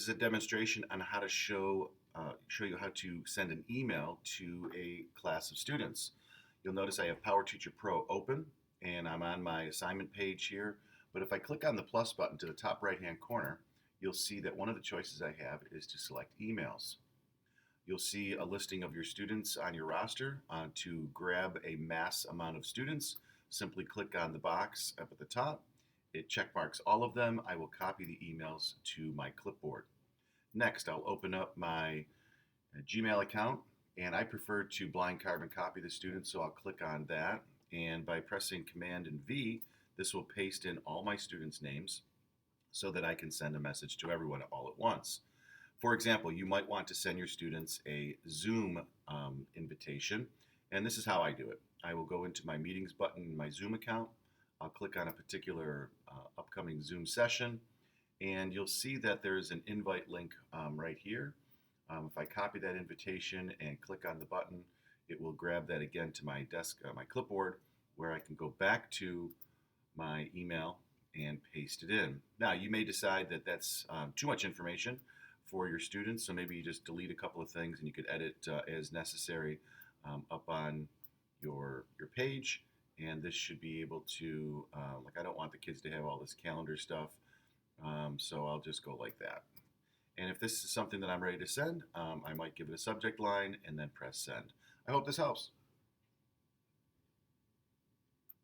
This is a demonstration on how to show you how to send an email to a class of students. You'll notice I have PowerTeacher Pro open and I'm on my assignment page here. But if I click on the plus button to the top right hand corner, you'll see that one of the choices I have is to select emails. You'll see a listing of your students on your roster. To grab a mass amount of students, simply click on the box up at the top. It check marks all of them. I will copy the emails to my clipboard. Next, I'll open up my Gmail account, and I prefer to blind carbon copy the students, so I'll click on that. And by pressing Command and V, this will paste in all my students' names so that I can send a message to everyone all at once. For example, you might want to send your students a Zoom invitation, and this is how I do it. I will go into my meetings button in my Zoom account. I'll click on a particular upcoming Zoom session, and you'll see that there's an invite link right here. If I copy that invitation and click on the button, it will grab that again to my desk, my clipboard, where I can go back to my email and paste it in. Now, you may decide that that's too much information for your students, so maybe you just delete a couple of things and you could edit as necessary up on your page. And this should be able to, like, I don't want the kids to have all this calendar stuff, so I'll just go like that. And if this is something that I'm ready to send, I might give it a subject line and then press send. I hope this helps.